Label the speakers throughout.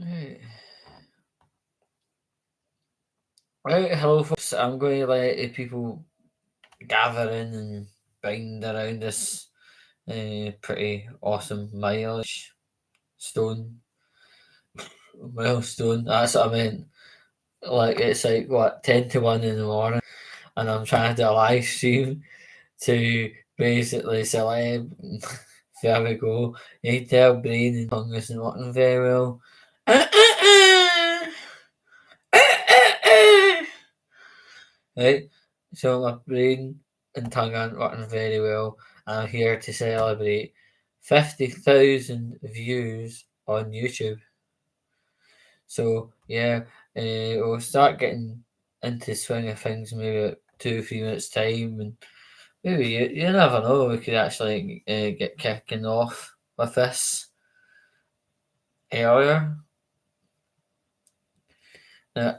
Speaker 1: Right. Right, hello folks. I'm going to let people gather in and bind around this pretty awesome stone milestone. That's what I meant. Like it's like what 10 to 1 in the morning, and I'm trying to do a live stream to basically celeb. There we go. You can tell brain and tongue isn't working very well. Right? So my brain and tongue aren't working very well. And I'm here to celebrate 50,000 views on YouTube. So yeah, we'll start getting into the swing of things maybe at 2 or 3 minutes time, and maybe you never know, we could actually get kicking off with this earlier. Uh,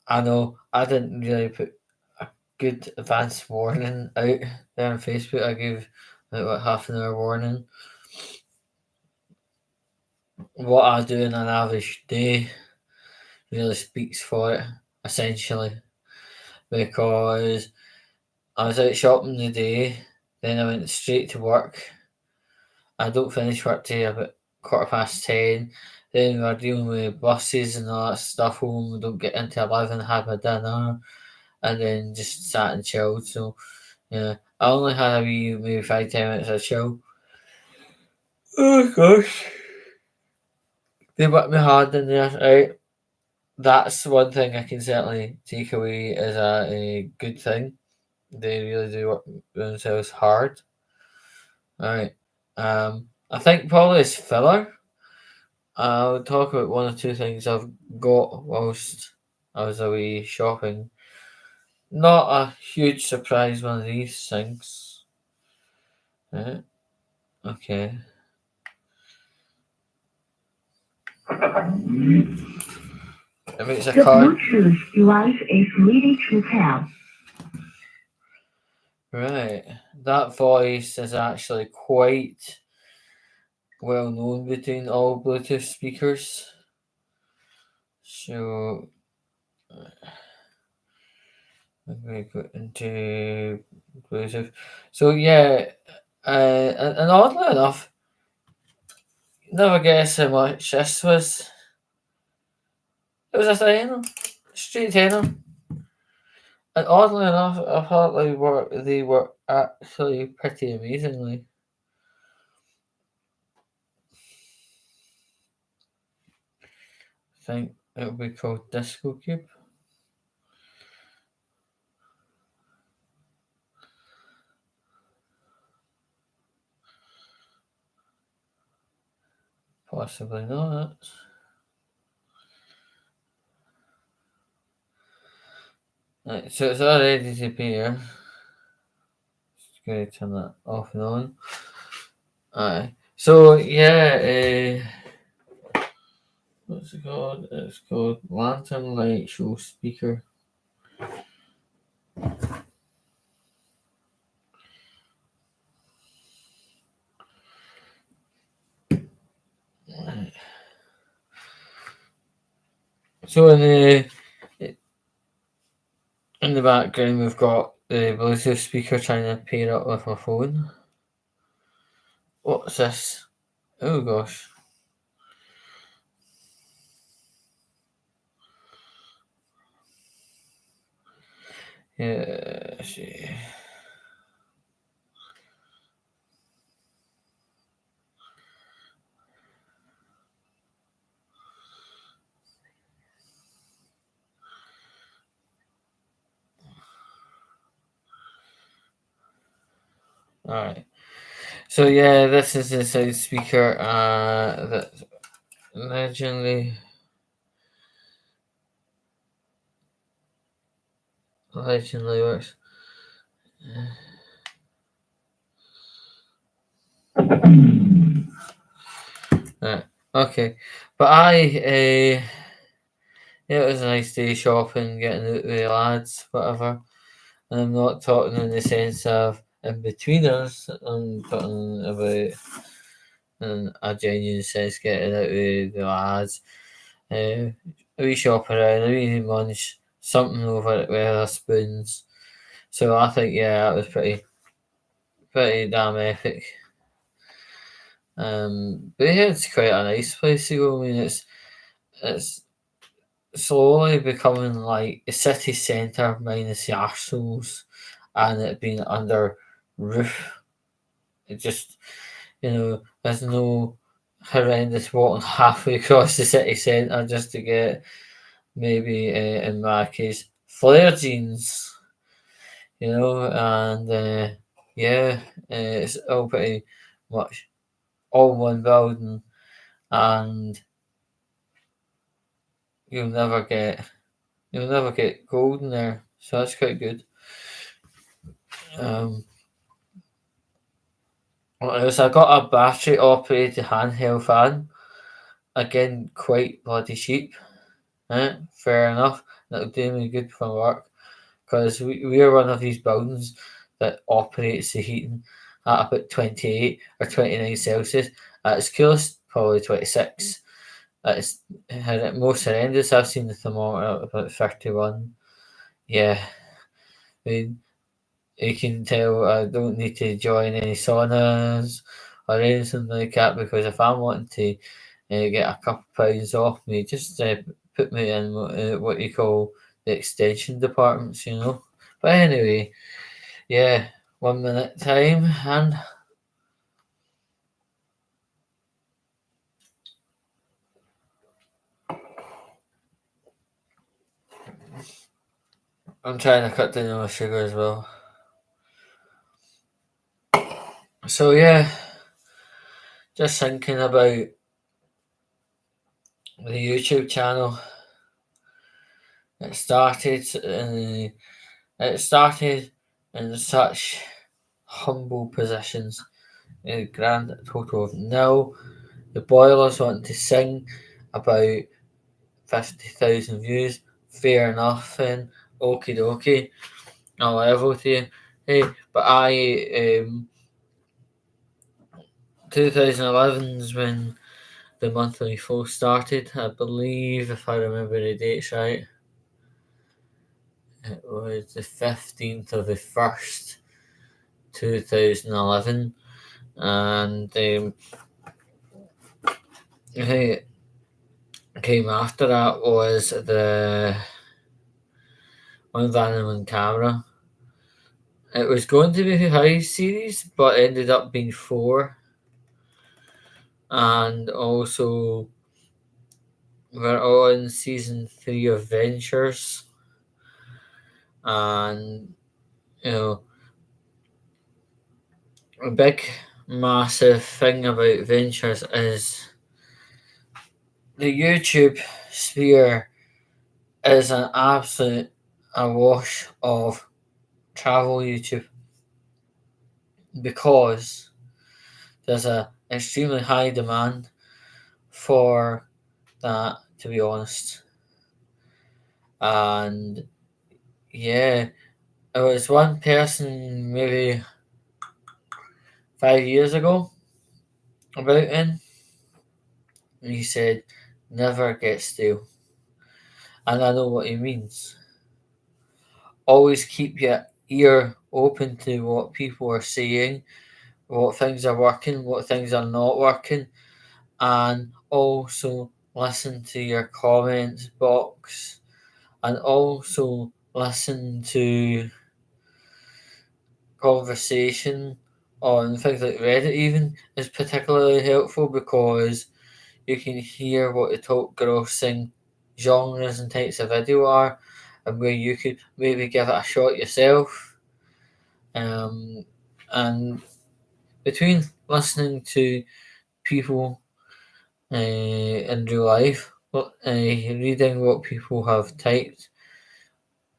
Speaker 1: I know I didn't really put a good advance warning out there on Facebook. I gave like what half an hour warning. What I do in an average day really speaks for it, essentially, because I was out shopping the day, then I went straight to work. I don't finish work till about 10:15. Then we're dealing with buses and all that stuff home. We don't get into 11, have my dinner, and then just sat and chilled. So yeah, I only had a wee maybe 5 10 minutes of chill. Oh gosh, they worked me hard in there, right? That's one thing I can certainly take away as a good thing. They really do work themselves hard. Alright. I think probably as filler, I'll talk about one or two things I've got whilst I was away shopping. Not a huge surprise, one of these things. Right? Okay. If it's a
Speaker 2: The
Speaker 1: card.
Speaker 2: Bluetooth device is ready to pair.
Speaker 1: Right. That voice is actually quite well known between all Bluetooth speakers. So I'm going to go into Bluetooth. So yeah, and oddly enough, never guess how much this was. It was a tenner, straight tenner. And oddly enough, I thought they were actually pretty amazingly. I think it would be called Disco Cube. Possibly not. Right, so it's already to appear. Just going to turn that off and on. Aye. So yeah, what's it called? It's called Lantern Light Show Speaker. So in the background we've got the Bluetooth speaker trying to pair up with my phone. What's this? Oh gosh. Yeah, let's see. Alright. So yeah, this is the sound speaker that legendly works. Right. Okay. But yeah, it was a nice day shopping, getting out with the lads, whatever. And I'm not talking in the sense of in between us. I'm talking about in a genuine sense getting out with the lads. a wee shop around, a wee munch, something over it with our spoons. So I think yeah, that was pretty damn epic. But yeah, it's quite a nice place to go. I mean, it's slowly becoming like a city centre minus the arseholes, and it being under roof. It just there's no horrendous walking halfway across the city centre just to get maybe in my case flare jeans, and yeah, it's all pretty much all one building, and you'll never get you'll never get cold in there, so that's quite good. Um, what else? I got a battery operated handheld fan. Again, quite bloody cheap. Fair enough. That'll do me good for work because we are one of these buildings that operates the heating at about 28 or 29 Celsius. At its coolest, probably 26. At its most horrendous, I've seen the thermometer at about 31. Yeah, I mean, you can tell I don't need to join any saunas or anything like that because if I'm wanting to get a couple of pounds off me, just put me in what you call the extension departments. But anyway, yeah, 1 minute time, and I'm trying to cut down on my sugar as well. So yeah, just thinking about the YouTube channel. It started in it started in such humble positions. A grand total of nil. The Boilers want to sing about 50,000 views. Fair enough, then. Okie dokie. I'll level to you. Hey, but 2011 is when the monthly flow started. I believe, if I remember the dates right, it was the 15th of the 1st, 2011. And I think came after that was the one with Animal Camera. It was going to be a 5 series, but ended up being 4. And also, we're on season 3 of Ventures. And, a big, massive thing about Ventures is the YouTube sphere is an absolute awash of travel YouTube because there's a extremely high demand for that, to be honest. And yeah, it was one person maybe 5 years ago about it, and he said, never get stale. And I know what he means. Always keep your ear open to what people are saying, what things are working, what things are not working, and also listen to your comments box, and also listen to conversation on things like Reddit even is particularly helpful because you can hear what the top grossing genres and types of video are and where you could maybe give it a shot yourself. And between listening to people in real life, reading what people have typed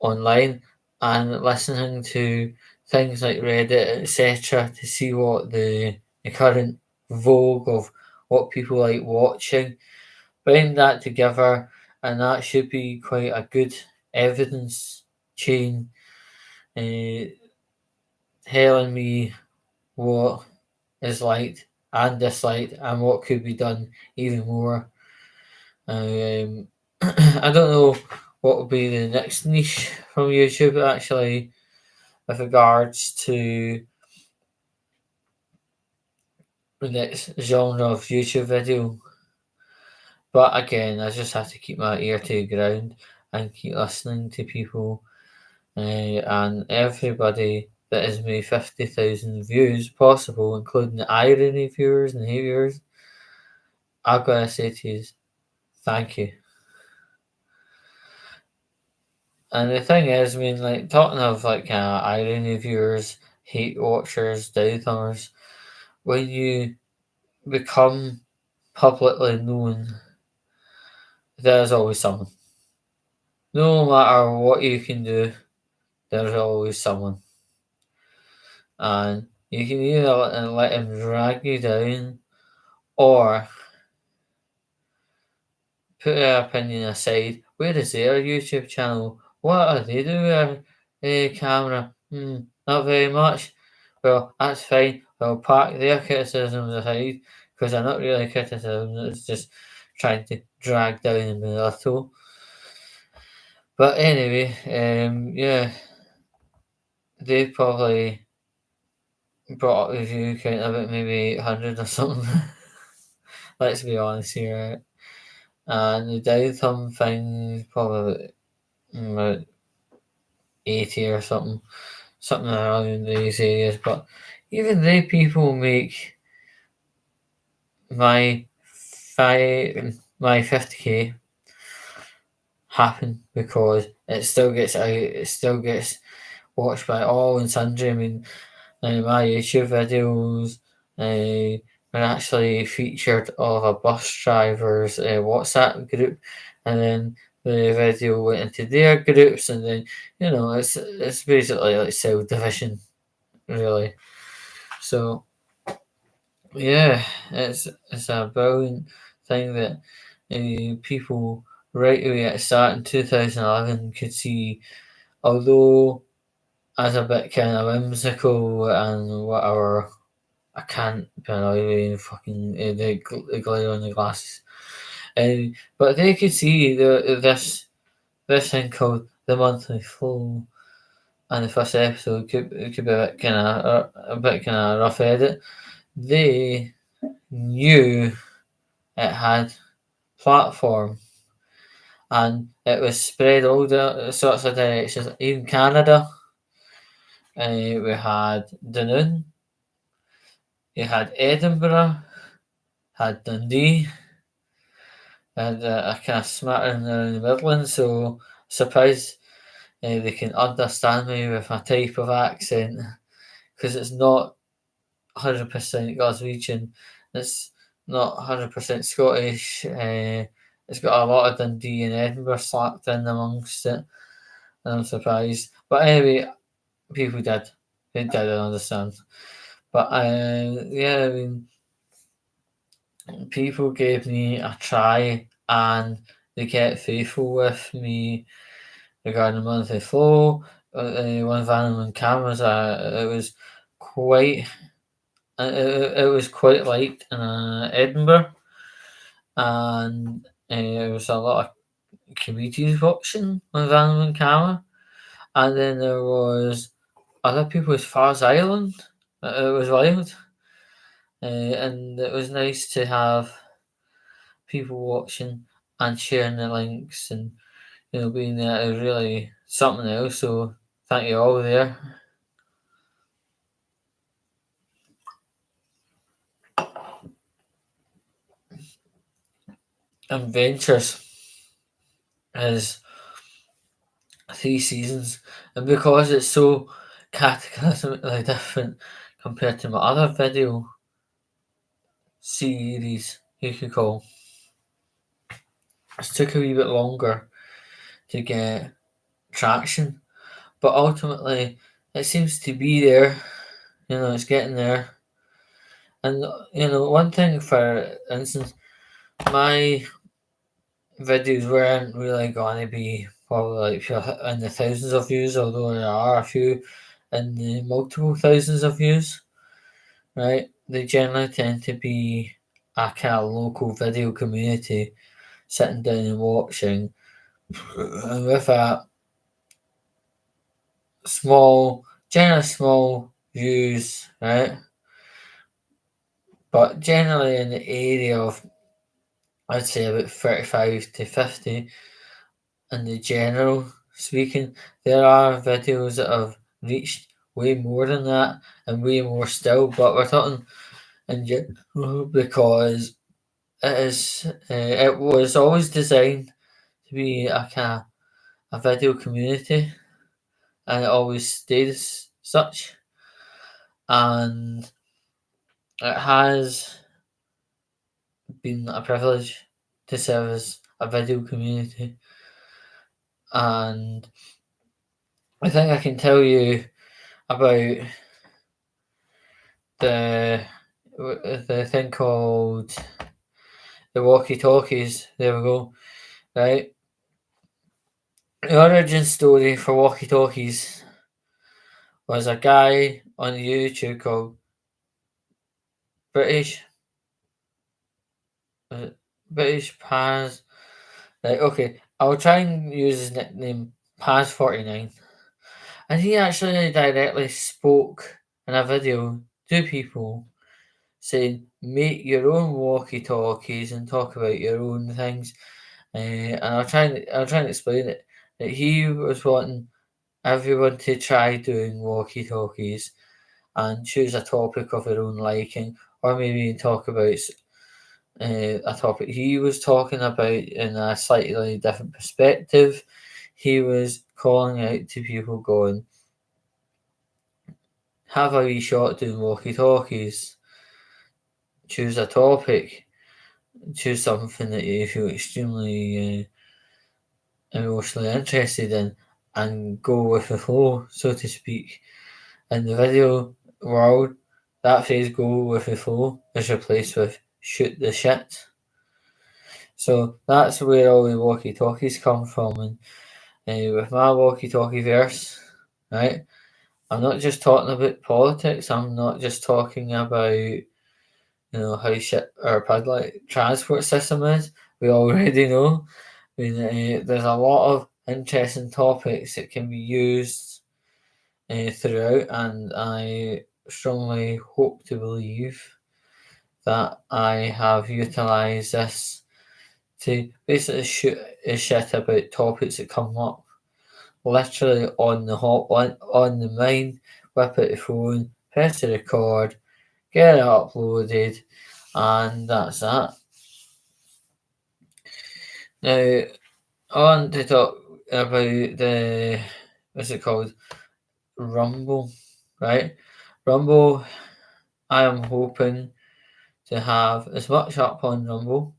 Speaker 1: online, and listening to things like Reddit, etc., to see what the current vogue of what people like watching. Bring that together, and that should be quite a good evidence chain, uh, telling me what is liked and disliked, and what could be done even more. I don't know what will be the next niche from YouTube actually with regards to the next genre of YouTube video. But again, I just have to keep my ear to the ground and keep listening to people and everybody that has made 50,000 views possible, including the irony viewers and hate viewers. I've got to say to you, thank you. And the thing is, I mean, like, talking of, like, irony viewers, hate watchers, doubters, when you become publicly known, there's always someone. No matter what you can do, there's always someone. And you can either let him drag you down or put their opinion aside. Where is their YouTube channel? What are they doing with their camera? Not very much. Well, that's fine. I'll park their criticisms aside because they're not really criticisms. It's just trying to drag down and belittle. But anyway, yeah, they probably brought up the view count about maybe 800 or something. Let's be honest here. Right? And the down thumb thing probably about 80 or something around these areas. But even they people make my my 50k happen because it still gets out, it still gets watched by all and sundry. I mean, my YouTube videos were actually featured of a bus driver's WhatsApp group, and then the video went into their groups, and then it's basically like self division, really. So yeah, it's a brilliant thing that people right away at the start in 2011 could see, although as a bit kind of whimsical and whatever. I can't believe fucking the glare on the glasses. But they could see this thing called the monthly flow, and the first episode could be a bit kind of rough edit. They knew it had platform, and it was spread all the sorts of directions. Even Canada, we had Dunoon, you had Edinburgh, had Dundee, and I kind of smattering around the Midlands, so surprised they can understand me with my type of accent because it's not 100% Glaswegian, it's not 100% Scottish. It's got a lot of Dundee and Edinburgh slapped in amongst it, and I'm surprised. But anyway, people did understand. But yeah, I mean, people gave me a try and they kept faithful with me regarding the monthly flow. One van and cameras, it was quite it was quite light in Edinburgh, and there was a lot of comedians watching on van and camera, and then there was other people as far as Ireland. It was wild, and it was nice to have people watching and sharing the links and being there is really something else. So thank you all there. Adventures is 3 seasons, and because it's so cataclysmically different compared to my other video series, you could call, it took a wee bit longer to get traction, but ultimately it seems to be there. It's getting there. And one thing, for instance, my videos weren't really going to be probably like in the thousands of views, although there are a few in the multiple thousands of views, right? They generally tend to be a kind of local video community sitting down and watching, and with a generally small views, right? But generally in the area of, I'd say about 35 to 50 in the general speaking. There are videos that have reached way more than that and way more still, but we're talking in general because it was always designed to be a kind of a video community, and it always stayed as such, and it has been a privilege to serve as a video community. And I think I can tell you about the the thing called the walkie talkies. There we go. Right. The origin story for walkie talkies was a guy on YouTube called British British Paz. Right, okay. I'll try and use his nickname Paz49. And he actually directly spoke in a video to people saying make your own walkie talkies and talk about your own things. And I'll try and explain it. That he was wanting everyone to try doing walkie talkies and choose a topic of their own liking, or maybe talk about a topic he was talking about in a slightly different perspective. He was calling out to people, going, "Have a wee shot doing walkie talkies. Choose a topic. Choose something that you feel extremely emotionally interested in, and go with the flow, so to speak." In the video world, that phrase "go with the flow" is replaced with "shoot the shit." So that's where all the walkie talkies come from. And with my walkie talkie verse, right, I'm not just talking about politics, I'm not just talking about how shit our public transport system is. We already know. I mean, there's a lot of interesting topics that can be used throughout, and I strongly hope to believe that I have utilised this to basically shoot a shit about topics that come up literally on the hotline, on the mind, whip out the phone, press the record, get it uploaded, and that's that. Now, I want to talk about what's it called? Rumble, right? Rumble, I am hoping to have as much up on Rumble.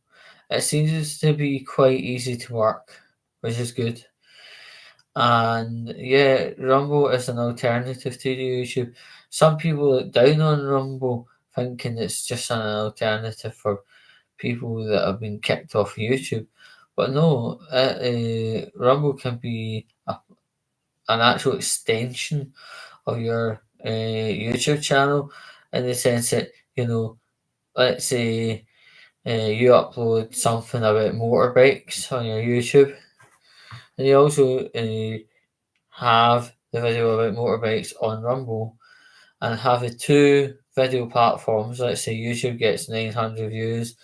Speaker 1: It seems to be quite easy to work, which is good. And yeah, Rumble is an alternative to YouTube. Some people look down on Rumble, thinking it's just an alternative for people that have been kicked off YouTube. But no, Rumble can be an actual extension of your YouTube channel, in the sense that, let's say you upload something about motorbikes on your YouTube, and you also have the video about motorbikes on Rumble, and have the two video platforms. Let's say YouTube gets 900 views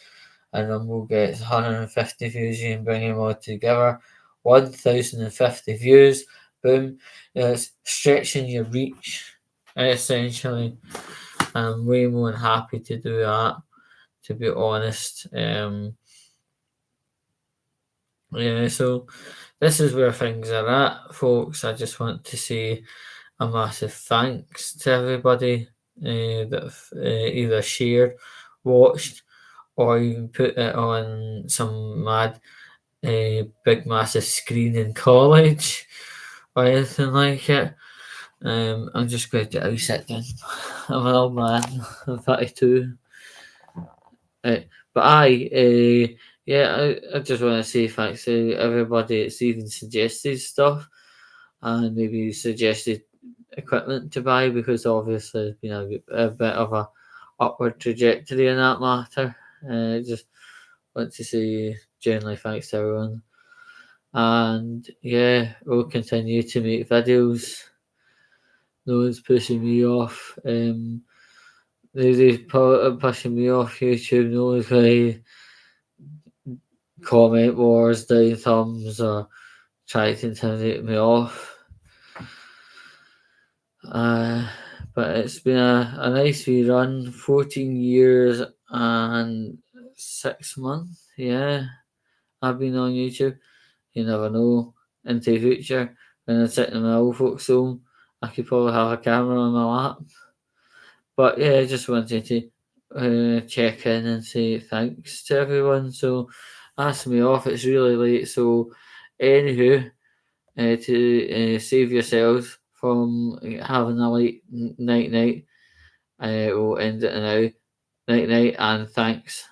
Speaker 1: and Rumble gets 150 views. You can bring them all together, 1050 views. Boom. It's stretching your reach, essentially. I'm way more than happy to do that, to be honest. Yeah, so this is where things are at, folks. I just want to say a massive thanks to everybody that have either shared, watched, or even put it on some mad, big, massive screen in college or anything like it. I'm just glad that I sit down. I'm an old man. I'm 32. But yeah, I just want to say thanks to everybody that's even suggested stuff and maybe suggested equipment to buy, because obviously there's been a bit of a upward trajectory in that matter. Just want to say generally thanks to everyone. And yeah, we'll continue to make videos. No one's pushing me off. Nobody's pushing me off YouTube. No one's going to comment wars, down thumbs, or try to intimidate me off. But it's been a nice wee run. 14 years and 6 months. Yeah, I've been on YouTube. You never know. Into the future, when I'm sitting in my old folks' home, I could probably have a camera on my lap. But yeah, I just wanted to check in and say thanks to everyone. So ask me off. It's really late. So anywho, to save yourselves from having a late night, we'll end it now. Night, and thanks.